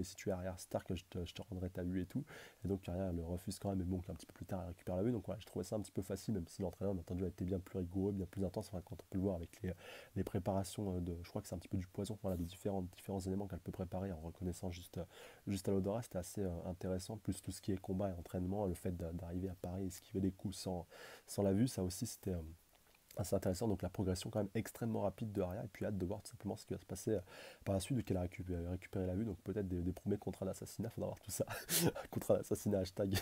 si tu es Arya Stark, je te rendrai ta vue et tout. Et donc Arya le refuse quand même, mais bon, un petit peu plus tard elle récupère la vue. Donc voilà, je trouvais ça un petit peu facile, même si l'entraîneur, bien entendu, a été bien plus rigoureux, bien plus intense. Enfin, quand on peut le voir avec les préparations je crois que c'est un petit peu du poison, voilà, des différents éléments qu'elle peut préparer en reconnaissant juste à l'odorat, c'était assez intéressant. Plus tout ce qui est combat et entraînement, le fait d'arriver à Paris, esquiver des coups sans la vue, ça aussi c'était assez intéressant. Donc la progression quand même extrêmement rapide de Arya, et puis hâte de voir tout simplement ce qui va se passer par la suite, vu qu'elle a récupéré la vue. Donc peut-être des premiers contrats d'assassinat, faudra voir tout ça. Contrat d'assassinat hashtag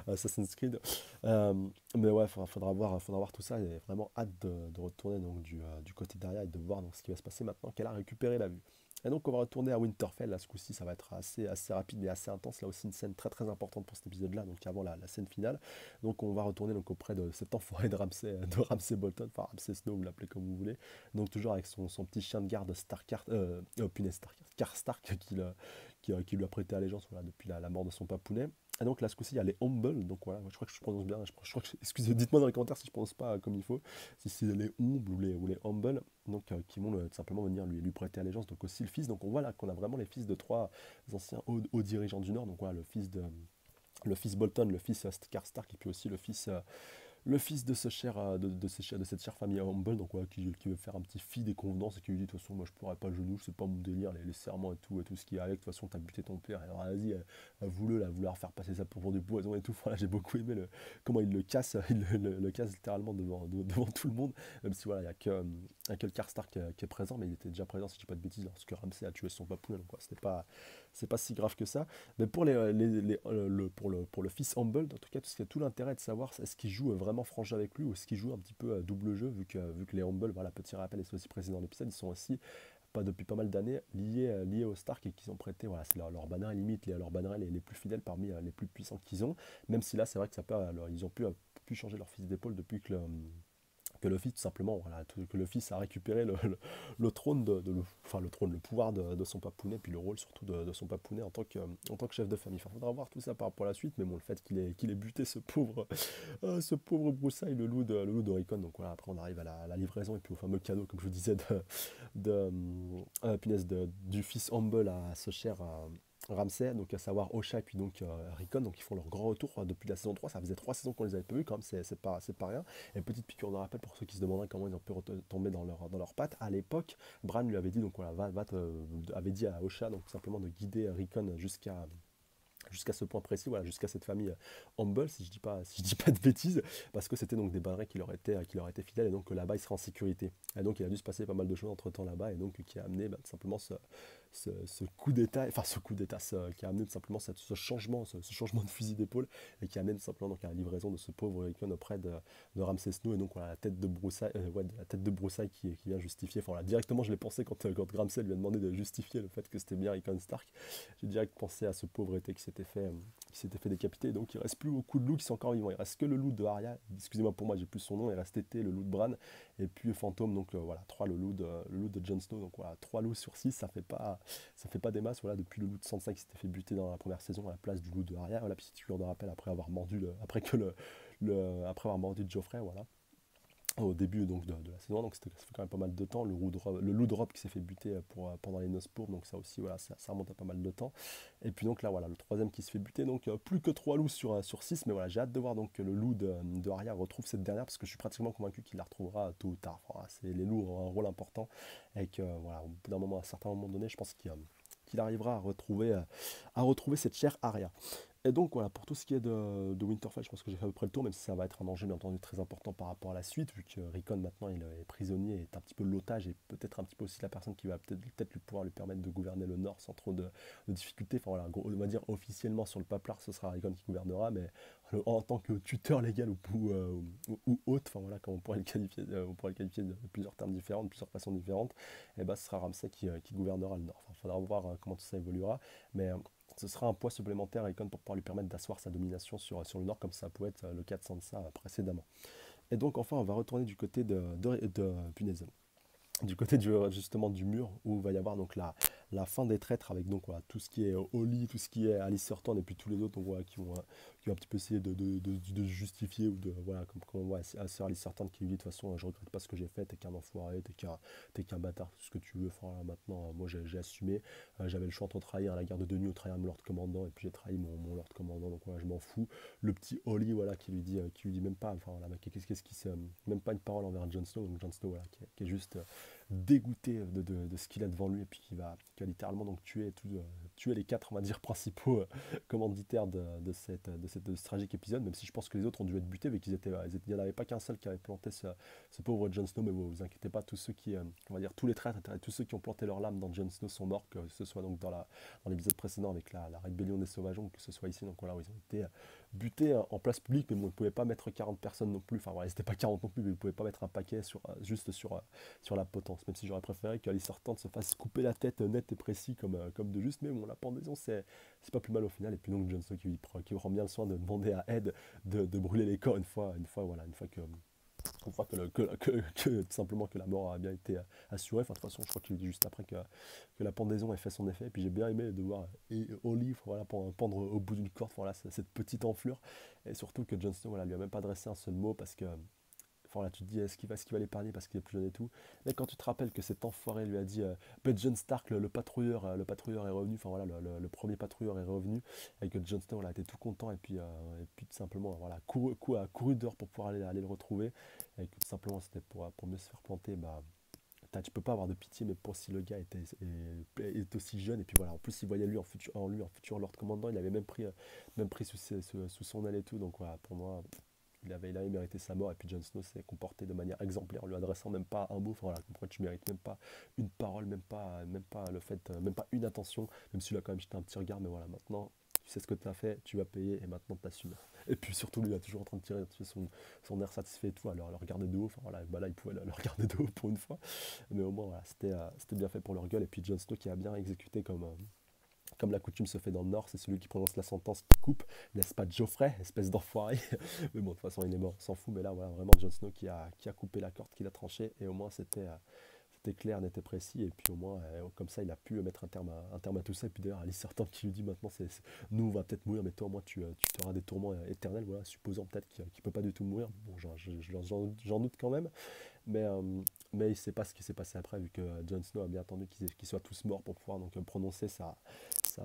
Assassin's Creed. Euh, mais ouais, faudra voir tout ça, et vraiment hâte de retourner donc du côté d'Arya et de voir donc ce qui va se passer maintenant qu'elle a récupéré la vue. Et donc on va retourner à Winterfell, là ce coup-ci ça va être assez rapide et assez intense, là aussi une scène très très importante pour cet épisode là, donc avant la scène finale. Donc on va retourner donc auprès de cet enfoiré de Ramsay Bolton, enfin Ramsay Snow, vous l'appelez comme vous voulez, donc toujours avec son petit chien de garde Karstark qui lui a prêté allégeance voilà, depuis la mort de son papounet. Et donc là ce coup-ci il y a les Humble, donc voilà, je crois que je prononce bien, je crois que, excusez, dites-moi dans les commentaires si je prononce pas comme il faut, si c'est les Humble ou les Humble, donc qui vont tout simplement venir lui prêter allégeance, donc aussi le fils. Donc on voit là qu'on a vraiment les fils de trois anciens hauts dirigeants du Nord, donc voilà, le fils Bolton, le fils Karstark, et puis aussi le fils de de cette chère famille Humble, donc ouais, qui veut faire un petit fi des convenances et qui lui dit de toute façon moi je pourrais pas le genou, c'est pas mon délire, les serments et tout ce qui est avec, de toute façon t'as buté ton père, alors vas-y, voulez là, vouloir faire passer ça pour du poison et tout. Voilà, j'ai beaucoup aimé comment il le casse, il le casse littéralement devant tout le monde, même si voilà, il y a que le Karstark qui est présent, mais il était déjà présent si je dis pas de bêtises lorsque Ramsay a tué son papounet, donc ouais, c'est pas si grave que ça. Mais pour le fils Humble, en tout cas, tout l'intérêt de savoir est-ce qu'il joue vraiment franc jeu avec lui ou est-ce qu'il joue un petit peu double jeu, vu que les Humble, voilà, petit rappel, et c'est aussi précédent dans l'épisode, ils sont aussi pas depuis pas mal d'années liés aux Stark et qu'ils ont prêté, voilà, c'est leur bannière limite, leurs bannières les plus fidèles parmi les plus puissants qu'ils ont, même si là c'est vrai que ça peut, alors, ils ont pu changer leur fils d'épaule depuis que le fils tout simplement voilà, que le fils a récupéré le trône enfin le trône, le pouvoir de son papounet, puis le rôle surtout de son papounet en tant que chef de famille. Enfin, faudra voir tout ça par rapport à la suite, mais bon, le fait qu'il ait buté ce pauvre broussaille, le loup d'Oricon. Donc voilà, après on arrive à la livraison et puis au fameux cadeau, comme je vous disais, du fils Humble à ce cher Ramsay, donc à savoir Osha et puis donc Rickon, donc ils font leur grand retour depuis la saison 3. Ça faisait 3 saisons qu'on les avait pas vus, quand même, c'est pas rien. Et petite piqûre de rappel pour ceux qui se demanderaient comment ils ont pu tomber dans leurs pattes. À l'époque, Bran lui avait dit, donc voilà, avait dit à Osha donc simplement de guider Rickon jusqu'à ce point précis, voilà, jusqu'à cette famille Humble, si je dis pas de bêtises, parce que c'était donc des bannerets qui leur étaient fidèles, et donc que là-bas il serait en sécurité. Et donc il a dû se passer pas mal de choses entre temps là-bas, et donc qui a amené tout simplement ce coup d'état, enfin ce coup d'état, qui a amené tout simplement ce changement de fusil d'épaule, et qui a amené tout simplement donc à la livraison de ce pauvre Rickon auprès de Ramsay Snow, et donc voilà, la tête de broussaille, la tête de broussaille qui vient justifier, enfin voilà, directement je l'ai pensé quand Ramsay lui a demandé de justifier le fait que c'était bien Rickon Stark, j'ai direct pensé à ce pauvre été, etc. qui s'était fait décapiter. Donc il reste plus beaucoup de loups qui sont encore vivants. Il reste que le loup de Arya. Excusez-moi pour moi, j'ai plus son nom. Il reste Tété, le loup de Bran, et puis Fantôme. Donc voilà, 3 le loup de Jon Snow. Donc voilà, 3 loups sur 6, ça fait pas des masses. Voilà, depuis le loup de Sansa qui s'était fait buter dans la première saison à la place du loup de Arya. Voilà, petite figure de rappel après avoir mordu après avoir mordu Joffrey, voilà, au début donc de la saison, donc ça fait quand même pas mal de temps. Le loup de Rob qui s'est fait buter pendant les noces pourpres, donc ça aussi, voilà, ça remonte à pas mal de temps. Et puis donc là, voilà, le troisième qui se fait buter, donc plus que 3 loups sur 6, mais voilà, j'ai hâte de voir donc que le loup de Arya retrouve cette dernière, parce que je suis pratiquement convaincu qu'il la retrouvera tôt ou tard. Enfin, voilà, les loups ont un rôle important, et que voilà, au bout d'un moment, à un certain moment donné, je pense qu'il arrivera à retrouver cette chère Arya. Et donc voilà, pour tout ce qui est de Winterfell, je pense que j'ai fait à peu près le tour, même si ça va être un enjeu bien entendu très important par rapport à la suite, vu que Rickon maintenant il est prisonnier, est un petit peu l'otage et peut-être un petit peu aussi la personne qui va peut-être lui pouvoir lui permettre de gouverner le Nord sans trop de difficultés. Enfin voilà, on va dire officiellement sur le paplard ce sera Rickon qui gouvernera, mais en tant que tuteur légal ou hôte, enfin voilà, comme on pourrait le qualifier de plusieurs termes différents, de plusieurs façons différentes, et ben ce sera Ramsay qui gouvernera le Nord. Enfin, il faudra voir comment tout ça évoluera, mais ce sera un poids supplémentaire à Icon pour pouvoir lui permettre d'asseoir sa domination sur le Nord, comme ça pouvait être le cas de Sansa précédemment. Et donc enfin, on va retourner du côté punaise, du côté justement du mur, où il va y avoir donc la fin des traîtres, avec donc voilà, tout ce qui est Holly, tout ce qui est Alice Thornton et puis tous les autres, donc, voilà, qui vont un petit peu essayer de justifier, ou de voilà, comme on voit Sir Alice Thornton qui lui dit de toute façon je regrette pas ce que j'ai fait, t'es qu'un enfoiré, t'es qu'un bâtard, tout ce que tu veux. Enfin voilà, maintenant moi j'ai assumé, j'avais le choix entre trahir la garde de nuit ou trahir mon Lord Commandant, et puis j'ai trahi mon Lord Commandant, donc voilà, je m'en fous. Le petit Holly, voilà, qui lui dit même pas, enfin voilà, qu'est-ce qui se même pas une parole envers Jon Snow, donc Jon Snow, voilà, qui est juste dégoûté de ce qu'il a devant lui, et puis qui va littéralement donc tuer les 4, on va dire, principaux commanditaires de ce tragique épisode, même si je pense que les autres ont dû être butés, vu il n'y en avait pas qu'un seul qui avait planté ce pauvre Jon Snow. Mais vous inquiétez pas, tous ceux on va dire tous les traîtres, tous ceux qui ont planté leur lame dans Jon Snow sont morts, que ce soit donc dans l'épisode précédent avec la rébellion des sauvageons, ou que ce soit ici, donc voilà, où ils ont été butés en place publique. Mais bon, ils ne pouvaient pas mettre 40 personnes non plus, enfin voilà, c'était pas 40 non plus, mais ils ne pouvaient pas mettre un paquet juste sur la potence, même si j'aurais préféré qu'Alice Thornton se fasse couper la tête net et précis comme de juste. Mais bon, la pendaison, c'est pas plus mal au final. Et puis donc Jon Snow qui prend bien le soin de demander à Ed de brûler les corps une fois que tout simplement que la mort a bien été assurée. Enfin, de toute façon, je crois qu'il dit juste après que la pendaison ait fait son effet. Et puis j'ai bien aimé de voir Holly, voilà, pendre au bout d'une corde, voilà, cette petite enflure. Et surtout que Jon Snow, voilà, lui a même pas adressé un seul mot, parce que enfin, là, tu te dis, est-ce qu'il va l'épargner parce qu'il est plus jeune et tout. Mais quand tu te rappelles que cet enfoiré lui a dit, Jon Stark, le patrouilleur est revenu, enfin voilà, le premier patrouilleur est revenu, et que Jon Snow, a été tout content, et puis tout simplement, voilà, a couru dehors pour pouvoir aller le retrouver, et que tout simplement c'était pour mieux se faire planter. Bah, tu peux pas avoir de pitié, mais pour si le gars est aussi jeune, et puis voilà, en plus il voyait lui en futur Lord Commandant, il avait même pris sous son aile et tout, donc voilà, pour moi, il avait mérité sa mort. Et puis Jon Snow s'est comporté de manière exemplaire, en lui adressant même pas un mot. Enfin, voilà, pourquoi tu mérites même pas une parole, même pas le fait, même pas une attention, même si il a quand même jeté un petit regard. Mais voilà, maintenant tu sais ce que tu as fait, tu vas payer, et maintenant t'assumes. Et puis surtout, lui, il est toujours en train de tirer son air satisfait et tout, à le regarder de haut. Enfin voilà, bah là il pouvait le regarder de haut pour une fois, mais au moins voilà, c'était bien fait pour leur gueule. Et puis Jon Snow qui a bien exécuté comme la coutume se fait dans le Nord, c'est celui qui prononce la sentence qui coupe, n'est-ce pas Geoffrey, espèce d'enfoiré. Mais bon, de toute façon, il est mort, on s'en fout. Mais là, voilà, vraiment Jon Snow qui a coupé la corde, qui l'a tranché, et au moins c'était clair, net et précis. Et puis au moins, comme ça, il a pu mettre un terme à tout ça. Et puis d'ailleurs, Alice Certain qui lui dit maintenant, nous, on va peut-être mourir, mais toi, au moins, tu auras des tourments éternels. Voilà, supposant peut-être qu'il ne peut pas du tout mourir. Bon, j'en doute quand même. Mais, euh, mais il ne sait pas ce qui s'est passé après, vu que Jon Snow a bien attendu qu'ils soient tous morts pour pouvoir donc prononcer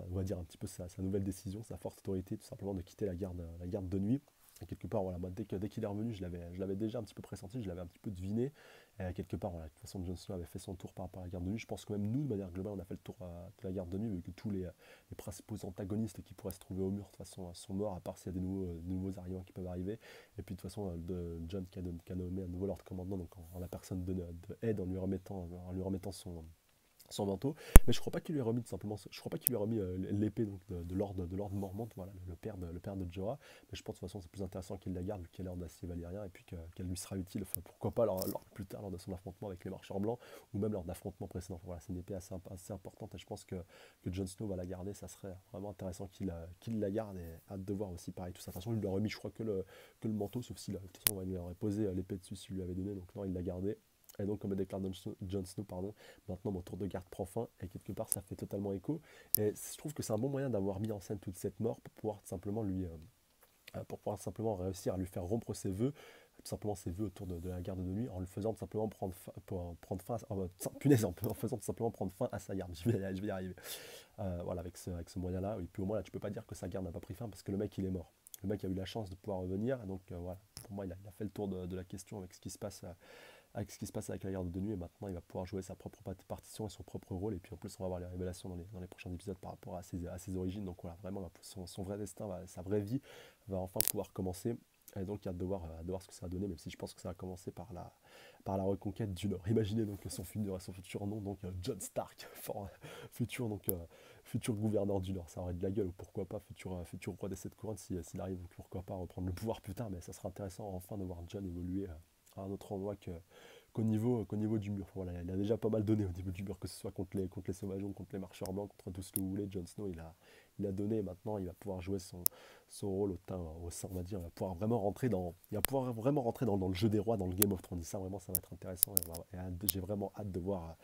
on va dire un petit peu sa nouvelle décision, sa forte autorité, tout simplement de quitter la garde de nuit. Et quelque part, voilà, moi, dès qu'il est revenu, je l'avais déjà un petit peu pressenti, je l'avais un petit peu deviné. Et quelque part, voilà, de toute façon, Jon Snow avait fait son tour par rapport à la garde de nuit. Je pense que même nous, de manière globale, on a fait le tour de la garde de nuit, vu que tous les principaux antagonistes qui pourraient se trouver au mur, de toute façon, sont morts, à part s'il y a des nouveaux arrivants qui peuvent arriver. Et puis de toute façon, de Jon qui a nommé un nouveau Lord Commandant, donc en la personne de Ed, en lui remettant son manteau, mais je crois pas qu'il lui ait remis tout simplement, je crois pas qu'il lui ait remis l'épée donc de Lord Mormont, voilà, le père de Jorah, mais je pense de toute façon c'est plus intéressant qu'il la garde vu qu'elle est en acier valyrien et puis qu'elle lui sera utile, enfin, pourquoi pas plus tard lors de son affrontement avec les marcheurs blancs ou même lors d'affrontements précédents. Enfin, voilà, c'est une épée assez importante et je pense que Jon Snow va la garder, ça serait vraiment intéressant qu'il la garde et hâte de voir aussi pareil tout ça. De toute façon il lui a remis je crois que le manteau, sauf s'il de toute façon il lui aurait posé l'épée dessus s'il lui avait donné, donc non il l'a gardé. Et donc, comme le déclare Jon Snow, pardon, maintenant mon tour de garde prend fin, et quelque part ça fait totalement écho. Et je trouve que c'est un bon moyen d'avoir mis en scène toute cette mort pour pouvoir tout simplement pour pouvoir simplement réussir à lui faire rompre ses vœux, tout simplement ses vœux autour de la garde de nuit, en le faisant tout simplement prendre fin punaise, en faisant tout simplement prendre fin à sa garde. Je vais y arriver. Voilà, avec ce moyen-là. Et puis au moins là, tu peux pas dire que sa garde n'a pas pris fin parce que le mec il est mort. Le mec a eu la chance de pouvoir revenir, et donc voilà, pour moi il a fait le tour de la question avec ce qui se passe. Avec ce qui se passe avec la garde de nuit, et maintenant il va pouvoir jouer sa propre partition et son propre rôle, et puis en plus on va avoir les révélations dans les prochains épisodes par rapport à ses origines, donc voilà, vraiment son vrai destin, sa vraie vie va enfin pouvoir commencer, et donc il y a de voir ce que ça va donner, même si je pense que ça va commencer par la reconquête du Nord. Imaginez donc son futur nom, donc Jon Stark, futur gouverneur du Nord, ça aurait de la gueule, ou pourquoi pas futur roi des 7 couronnes s'il arrive, donc pourquoi pas reprendre le pouvoir plus tard, mais ça sera intéressant enfin de voir Jon évoluer à un autre endroit qu'au niveau du mur. Voilà, il a déjà pas mal donné au niveau du mur, que ce soit contre les sauvageons, contre les marcheurs blancs, contre tout ce que vous voulez. Jon Snow, il a donné, et maintenant il va pouvoir jouer son rôle au sein, on va dire. Il va pouvoir vraiment rentrer dans le jeu des rois, dans le Game of Thrones. Et ça, vraiment, ça va être intéressant. J'ai vraiment hâte de voir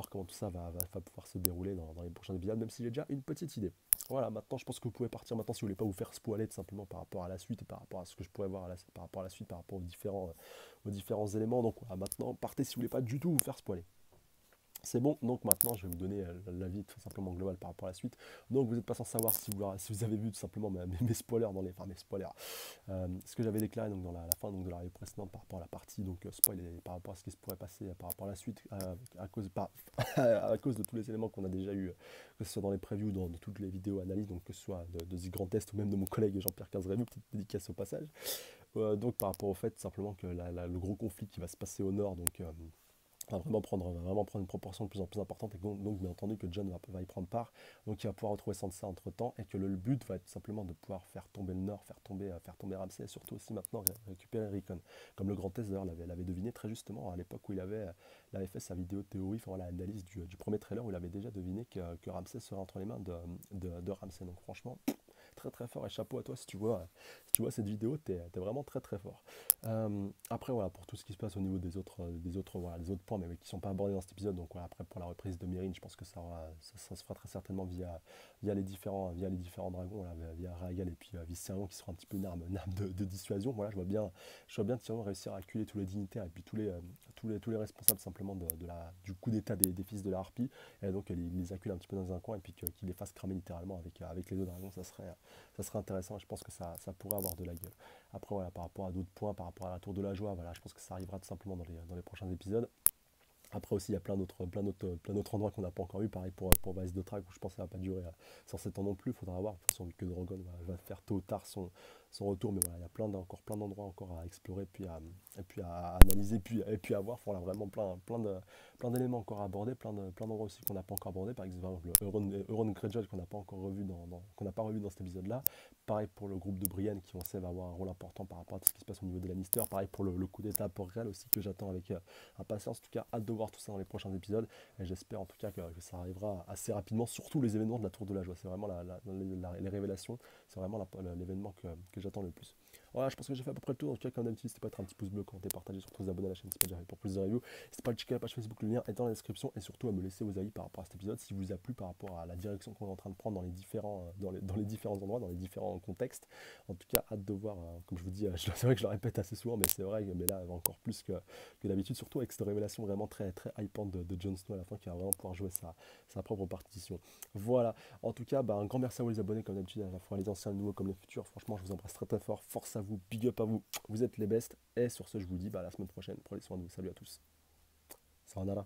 comment tout ça va pouvoir se dérouler dans les prochains épisodes, même si j'ai déjà une petite idée. Voilà, maintenant je pense que vous pouvez partir maintenant si vous voulez pas vous faire spoiler tout simplement par rapport à la suite et par rapport à ce que je pourrais voir par rapport à la suite, par rapport aux différents éléments. Donc voilà, maintenant partez si vous voulez pas du tout vous faire spoiler. C'est bon, donc maintenant je vais vous donner l'avis tout simplement global par rapport à la suite. Donc vous n'êtes pas sans savoir si vous avez vu tout simplement mes spoilers mes spoilers. Ce que j'avais déclaré donc dans la fin donc, de la revue précédente par rapport à la partie donc spoil et par rapport à ce qui se pourrait passer par rapport à la suite à cause de tous les éléments qu'on a déjà eu, que ce soit dans les previews, dans toutes les vidéos analyses, donc que ce soit de The Grand Test ou même de mon collègue Jean-Pierre Casreview, petite dédicace au passage. Donc par rapport au fait simplement que le gros conflit qui va se passer au nord, donc va vraiment prendre une proportion de plus en plus importante, et donc bien entendu que Jon va y prendre part, donc il va pouvoir retrouver Sansa entre temps, et que le but va être simplement de pouvoir faire tomber le Nord, faire tomber Ramsay, et surtout aussi maintenant récupérer Rickon, comme le Grand Test d'ailleurs l'avait deviné très justement à l'époque où il avait fait sa vidéo théorie, enfin voilà, l'analyse du premier trailer, où il avait déjà deviné que Ramsay serait entre les mains de Ramsay. Donc franchement très très fort, et chapeau à toi si tu vois cette vidéo, t'es vraiment très très fort. Après voilà, pour tout ce qui se passe au niveau des autres points, mais qui ne sont pas abordés dans cet épisode, donc voilà, après pour la reprise de Meereen, je pense que ça se fera très certainement via les différents dragons, voilà, via Rhaegal et puis Viserion, qui sera un petit peu une arme de dissuasion. Voilà, je vois bien Tyrion réussir à acculer tous les dignitaires et puis tous les responsables simplement du coup d'état des fils de la harpie, et donc il les accule un petit peu dans un coin, et puis qu'il les fasse cramer littéralement avec les deux dragons. Ça serait intéressant, et je pense que ça pourrait avoir de la gueule. Après voilà, par rapport à d'autres points, par rapport à la tour de la joie, voilà, je pense que ça arrivera tout simplement dans les prochains épisodes. Après aussi il y a plein d'autres endroits qu'on n'a pas encore eu, pareil pour Vaes Dothrak, où je pense que ça va pas durer 107 ans non plus, il faudra voir, de toute façon vu que Drogon va faire tôt ou tard son retour, mais voilà, il y a encore plein d'endroits encore à explorer, puis à analyser, et puis à voir. Voilà, vraiment plein d'éléments encore à aborder, plein d'endroits aussi qu'on n'a pas encore abordé, par exemple Euron Greyjoy qu'on n'a pas encore revu dans cet épisode là. Pareil pour le groupe de Brienne qui on sait va avoir un rôle important par rapport à tout ce qui se passe au niveau des Lannister. Pareil pour le coup d'état pour Real aussi, que j'attends avec impatience. En tout cas, hâte de voir tout ça dans les prochains épisodes, et j'espère en tout cas que ça arrivera assez rapidement, surtout les événements de la Tour de la Joie. C'est vraiment les révélations, c'est vraiment l'événement que j'attends le plus. Voilà, je pense que j'ai fait à peu près le tour. En tout cas, comme d'habitude, n'hésitez pas à mettre un petit pouce bleu, commenter, partager, surtout vous abonner à la chaîne si pas déjà fait pour plus de reviews. N'hésitez pas à checker la page Facebook, le lien est dans la description, et surtout à me laisser vos avis par rapport à cet épisode, si vous a plu par rapport à la direction qu'on est en train de prendre dans les différents endroits, dans les différents contextes. En tout cas, hâte de voir, comme je vous dis, c'est vrai que je le répète assez souvent, mais c'est vrai, mais là encore plus que d'habitude, surtout avec cette révélation vraiment très très hypante de Jon Snow à la fin, qui va vraiment pouvoir jouer sa propre partition. Voilà, en tout cas, un grand merci à vous les abonnés, comme d'habitude, à la fois les anciens, les nouveaux comme les futurs. Franchement, je vous embrasse très très fort, force à vous, big up à vous, vous êtes les best, et sur ce je vous dis à la semaine prochaine, prenez soin de vous, salut à tous. Sayonara.